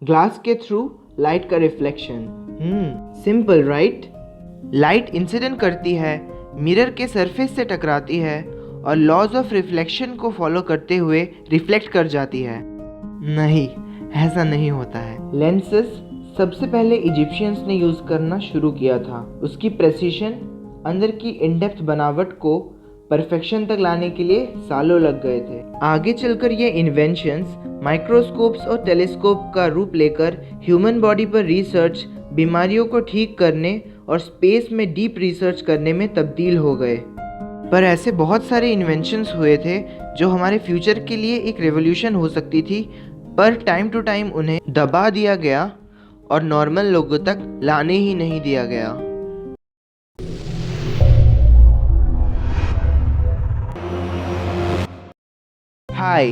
Glass के through light का reflection. Simple right. Light incident करती है, मिरर के सरफेस से टकराती है और लॉज ऑफ रिफ्लेक्शन को फॉलो करते हुए रिफ्लेक्ट कर जाती है। नहीं, ऐसा नहीं होता है। लेंसेस सबसे पहले इजिप्शियंस ने यूज करना शुरू किया था। उसकी प्रेसिशन, अंदर की इनडेप्थ बनावट को परफेक्शन तक लाने के लिए सालों लग गए थे। आगे चलकर ये इन्वेंशंस माइक्रोस्कोप्स और टेलीस्कोप का रूप लेकर ह्यूमन बॉडी पर रिसर्च, बीमारियों को ठीक करने और स्पेस में डीप रिसर्च करने में तब्दील हो गए। पर ऐसे बहुत सारे इन्वेंशंस हुए थे जो हमारे फ्यूचर के लिए एक रेवोल्यूशन हो सकती थी, पर टाइम टू टाइम उन्हें दबा दिया गया और नॉर्मल लोगों तक लाने ही नहीं दिया गया। Hi,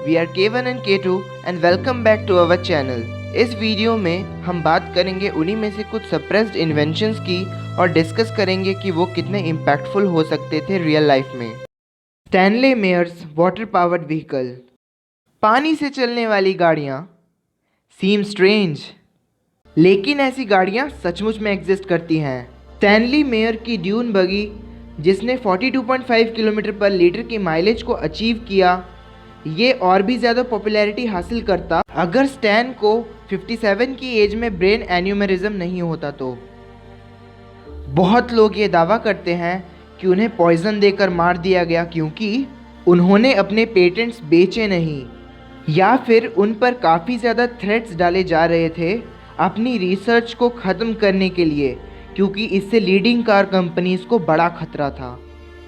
we are K1 and K2 and welcome back to our channel. इस वीडियो में हम बात करेंगे उन्हीं में से कुछ सप्रेस्ड इन्वेंशंस की और डिस्कस करेंगे कि वो कितने इम्पैक्टफुल हो सकते थे रियल लाइफ में। Stanley Meyers water powered vehicle, पानी से चलने वाली गाड़ियाँ। सीम स्ट्रेंज, लेकिन ऐसी गाड़ियाँ सचमुच में एग्जिस्ट करती हैं। स्टैनली मेयर की ड्यून बगी, जिसने 42.5 किलोमीटर पर लीटर की माइलेज को अचीव किया, ये और भी ज़्यादा पॉपुलैरिटी हासिल करता अगर स्टैन को 57 की एज में ब्रेन एन्यूमरिज्म नहीं होता तो। बहुत लोग ये दावा करते हैं कि उन्हें पॉइजन देकर मार दिया गया क्योंकि उन्होंने अपने पेटेंट्स बेचे नहीं, या फिर उन पर काफ़ी ज़्यादा थ्रेट्स डाले जा रहे थे अपनी रिसर्च को ख़त्म करने के लिए, क्योंकि इससे लीडिंग कार कंपनीज को बड़ा खतरा था।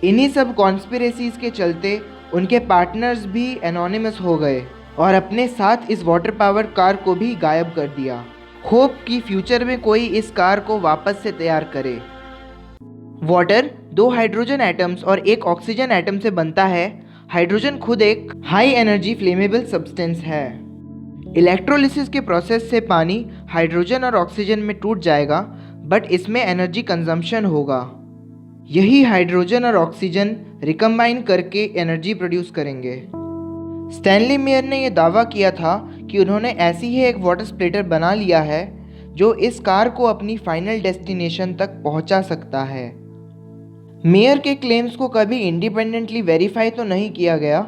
इन्हीं सब कॉन्स्पिरेसीज के चलते उनके पार्टनर्स भी एनोनिमस हो गए और अपने साथ इस वाटर पावर कार को भी गायब कर दिया। होप कि फ्यूचर में कोई इस कार को वापस से तैयार करे। वाटर 2 हाइड्रोजन एटम्स और 1 ऑक्सीजन एटम से बनता है। हाइड्रोजन खुद एक हाई एनर्जी फ्लेमेबल सब्सटेंस है। इलेक्ट्रोलिसिस के प्रोसेस से पानी हाइड्रोजन और ऑक्सीजन में टूट जाएगा, बट इसमें एनर्जी कंजम्पशन होगा। यही हाइड्रोजन और ऑक्सीजन रिकम्बाइन करके एनर्जी प्रोड्यूस करेंगे। स्टैनली मेयर ने यह दावा किया था कि उन्होंने ऐसी ही एक वाटर स्प्लिटर बना लिया है जो इस कार को अपनी फाइनल डेस्टिनेशन तक पहुंचा सकता है। मेयर के क्लेम्स को कभी इंडिपेंडेंटली वेरीफाई तो नहीं किया गया।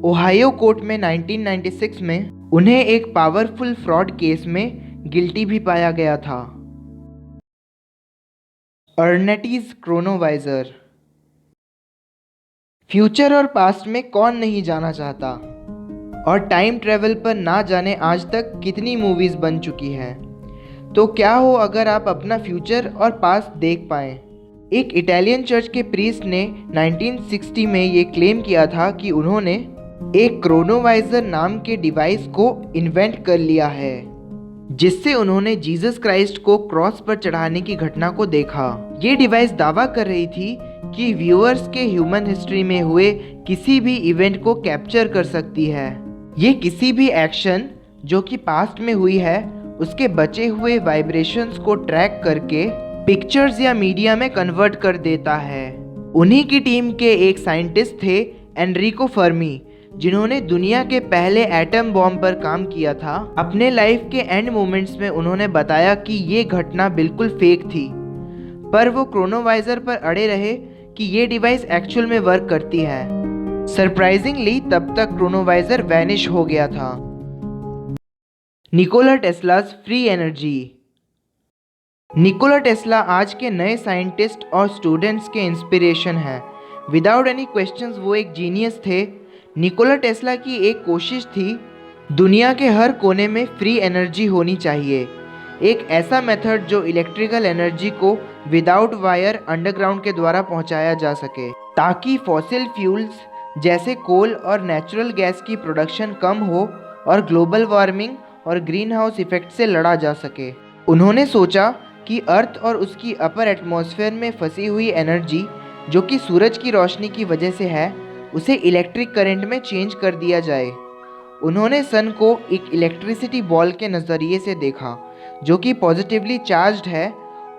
ओहायो कोर्ट में 1996 में उन्हें एक पावरफुल फ्रॉड केस में गिल्टी भी पाया गया था। अर्नेटीज क्रोनोवाइजर। फ्यूचर और पास्ट में कौन नहीं जाना चाहता, और टाइम ट्रेवल पर ना जाने आज तक कितनी मूवीज बन चुकी हैं। तो क्या हो अगर आप अपना फ्यूचर और पास्ट देख पाएं। एक इटालियन चर्च के प्रीस्ट ने 1960 में ये क्लेम किया था कि उन्होंने एक क्रोनोवाइजर नाम के डिवाइस को इन्वेंट कर लिया है, जिससे उन्होंने जीसस क्राइस्ट को क्रॉस पर चढ़ाने की घटना को देखा। ये डिवाइस दावा कर रही थी कि व्यूअर्स के ह्यूमन हिस्ट्री में हुए किसी भी इवेंट को कैप्चर कर सकती है। ये किसी भी एक्शन जो कि पास्ट में हुई है उसके बचे हुए वाइब्रेशंस को ट्रैक करके पिक्चर्स या मीडिया में कन्वर्ट कर देता है। उन्हीं की टीम के एक साइंटिस्ट थे एनरिको फर्मी, जिन्होंने दुनिया के पहले एटम बॉम्ब पर काम किया था। अपने लाइफ के एंड मोमेंट्स में उन्होंने बताया कि ये घटना बिल्कुल फेक थी, पर वो क्रोनोवाइजर पर अड़े रहे कि ये डिवाइस एक्चुअल में वर्क करती है। सरप्राइजिंगली तब तक क्रोनोवाइजर वैनिश हो गया था। Nikola Tesla's free energy. Nikola Tesla आज के नए साइंटिस्ट और स्टूडेंट्स के इंस्पिरेशन हैं। विदाउट एनी क्वेश्चंस वो एक जीनियस थे। निकोला टेस्ला की एक कोशिश थी दुनिया के हर कोने में फ्री एनर्जी होनी चाहिए, एक ऐसा मेथड जो इलेक्ट्रिकल एनर्जी को विदाउट वायर अंडरग्राउंड के द्वारा पहुंचाया जा सके, ताकि फॉसिल फ्यूल्स जैसे कोल और नेचुरल गैस की प्रोडक्शन कम हो और ग्लोबल वार्मिंग और ग्रीन हाउस इफेक्ट से लड़ा जा सके। उन्होंने सोचा कि अर्थ और उसकी अपर एटमॉस्फेयर में फंसी हुई एनर्जी, जो कि सूरज की रोशनी की वजह से है, उसे इलेक्ट्रिक करंट में चेंज कर दिया जाए। उन्होंने सन को एक इलेक्ट्रिसिटी बॉल के नज़रिए से देखा, जो कि पॉजिटिवली चार्ज्ड है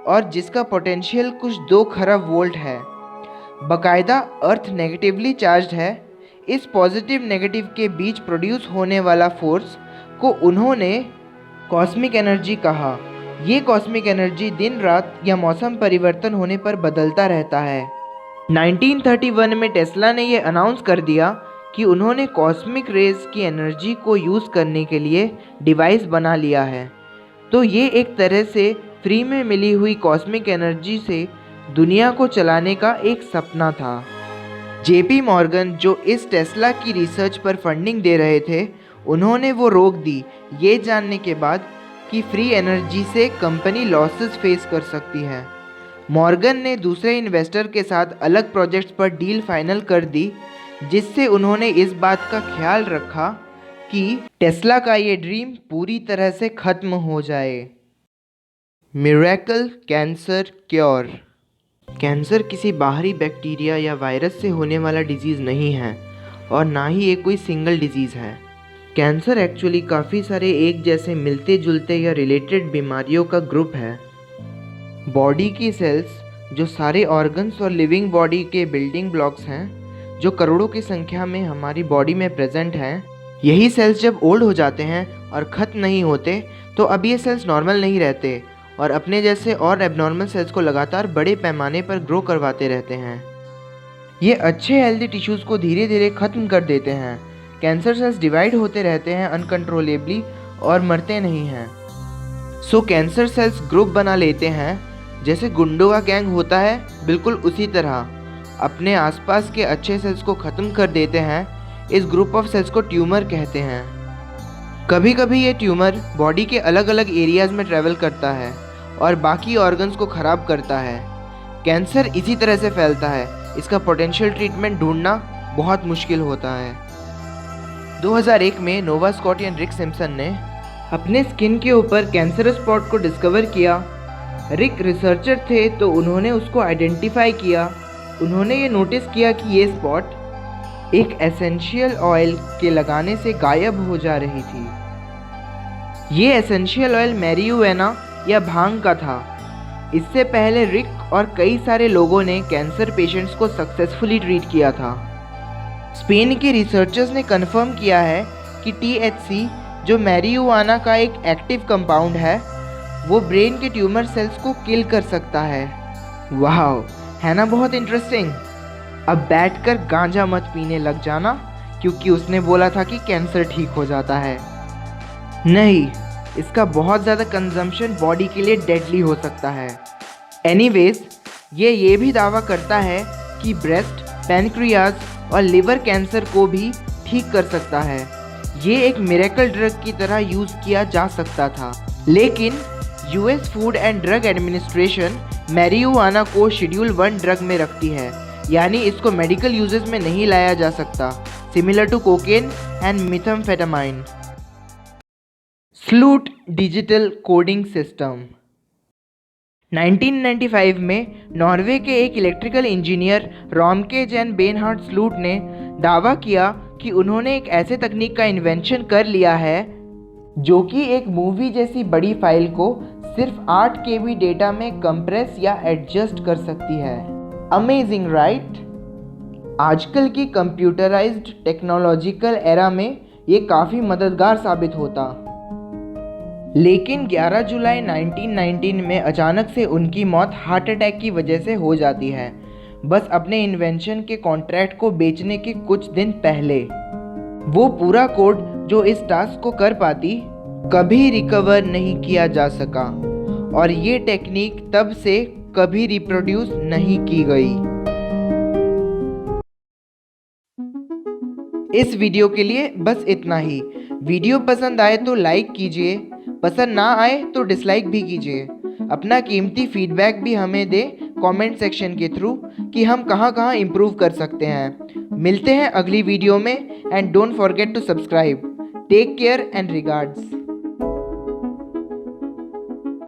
और जिसका पोटेंशियल कुछ 2 खरब वोल्ट है। बाकायदा अर्थ नेगेटिवली चार्ज्ड है। इस पॉजिटिव नेगेटिव के बीच प्रोड्यूस होने वाला फोर्स को उन्होंने कॉस्मिक एनर्जी कहा। ये कॉस्मिक एनर्जी दिन रात या मौसम परिवर्तन होने पर बदलता रहता है। 1931 में टेस्ला ने यह अनाउंस कर दिया कि उन्होंने कॉस्मिक रेज की एनर्जी को यूज़ करने के लिए डिवाइस बना लिया है। तो ये एक तरह से फ्री में मिली हुई कॉस्मिक एनर्जी से दुनिया को चलाने का एक सपना था। जेपी मॉर्गन जो इस टेस्ला की रिसर्च पर फंडिंग दे रहे थे, उन्होंने वो रोक दी, ये जानने के बाद कि फ्री एनर्जी से कंपनी लॉसेस फेस कर सकती है। मॉर्गन ने दूसरे इन्वेस्टर के साथ अलग प्रोजेक्ट्स पर डील फाइनल कर दी, जिससे उन्होंने इस बात का ख्याल रखा कि टेस्ला का ये ड्रीम पूरी तरह से ख़त्म हो जाए। Miracle cancer cure. कैंसर किसी बाहरी बैक्टीरिया या वायरस से होने वाला डिजीज़ नहीं है और ना ही ये कोई सिंगल डिजीज़ है। कैंसर एक्चुअली काफ़ी सारे एक जैसे मिलते जुलते या रिलेटेड बीमारियों का ग्रुप है। बॉडी की सेल्स जो सारे ऑर्गन्स और लिविंग बॉडी के बिल्डिंग ब्लॉक्स हैं, जो करोड़ों की संख्या में हमारी बॉडी में प्रेजेंट हैं, यही सेल्स जब ओल्ड हो जाते हैं और ख़त्म नहीं होते तो अब ये सेल्स नॉर्मल नहीं रहते और अपने जैसे और एबनॉर्मल सेल्स को लगातार बड़े पैमाने पर ग्रो करवाते रहते हैं। ये अच्छे हेल्दी टिश्यूज़ को धीरे धीरे ख़त्म कर देते हैं। कैंसर सेल्स डिवाइड होते रहते हैं अनकंट्रोलेबली और मरते नहीं हैं। सो कैंसर सेल्स ग्रुप बना लेते हैं, जैसे गुंडों का गैंग होता है, बिल्कुल उसी तरह अपने आसपास के अच्छे सेल्स को ख़त्म कर देते हैं। इस ग्रुप ऑफ सेल्स को ट्यूमर कहते हैं। कभी कभी ये ट्यूमर बॉडी के अलग अलग एरियाज़ में ट्रैवल करता है और बाकी ऑर्गन्स को ख़राब करता है। कैंसर इसी तरह से फैलता है। इसका पोटेंशियल ट्रीटमेंट ढूंढना बहुत मुश्किल होता है। 2001 में नोवा स्कॉटियन रिक सिम्पसन ने अपने स्किन के ऊपर कैंसरस स्पॉट को डिस्कवर किया। रिक रिसर्चर थे तो उन्होंने उसको आइडेंटिफाई किया। उन्होंने ये नोटिस किया कि ये स्पॉट एक एसेंशियल ऑयल के लगाने से गायब हो जा रही थी। ये एसेंशियल ऑयल मैरिजुआना या भांग का था। इससे पहले रिक और कई सारे लोगों ने कैंसर पेशेंट्स को सक्सेसफुली ट्रीट किया था। स्पेन के रिसर्चर्स ने कंफर्म किया है कि THC जो मैरिजुआना का एक एक्टिव कंपाउंड है, वो ब्रेन के ट्यूमर सेल्स को किल कर सकता है। वाह, है ना बहुत इंटरेस्टिंग। अब बैठकर गांजा मत पीने लग जाना, क्योंकि उसने बोला था कि कैंसर ठीक हो जाता है। नहीं, इसका बहुत ज़्यादा कंजम्पशन बॉडी के लिए डेडली हो सकता है। एनीवेज, ये भी दावा करता है कि ब्रेस्ट, पैनक्रियाज और लिवर कैंसर को भी ठीक कर सकता है। ये एक मिरेकल ड्रग की तरह यूज़ किया जा सकता था, लेकिन US food and drug administration marijuana को शेड्यूल 1 ड्रग में रखती है, यानी इसको मेडिकल यूजेस में नहीं लाया जा सकता, similar to cocaine and methamphetamine. Sloot digital coding system. 1995 में नॉर्वे के एक electrical engineer Romke Jan Bernhard Sloot ने दावा किया कि उन्होंने एक ऐसे तकनीक का इन्वेंशन कर लिया है जो कि एक मूवी जैसी बड़ी फाइल को सिर्फ 8 KB डेटा में कंप्रेस या एडजस्ट कर सकती है। Amazing right? आजकल की कंप्यूटराइज्ड टेक्नोलॉजिकल एरा में ये काफ़ी मददगार साबित होता। लेकिन 11 जुलाई 1919 में अचानक से उनकी मौत हार्ट अटैक की वजह से हो जाती है, बस अपने इन्वेंशन के कॉन्ट्रैक्ट को बेचने के कुछ दिन पहले। वो पूरा कोड जो इस टास्क को कर पाती, कभी रिकवर नहीं किया जा सका और ये टेक्निक तब से कभी रिप्रोड्यूस नहीं की गई। इस वीडियो के लिए बस इतना ही। वीडियो पसंद आए तो लाइक कीजिए, पसंद ना आए तो डिसलाइक भी कीजिए। अपना कीमती फीडबैक भी हमें दें कमेंट सेक्शन के थ्रू कि हम कहाँ इम्प्रूव कर सकते हैं। मिलते हैं अगली वीडियो में and don't forget to subscribe. Take care and regards.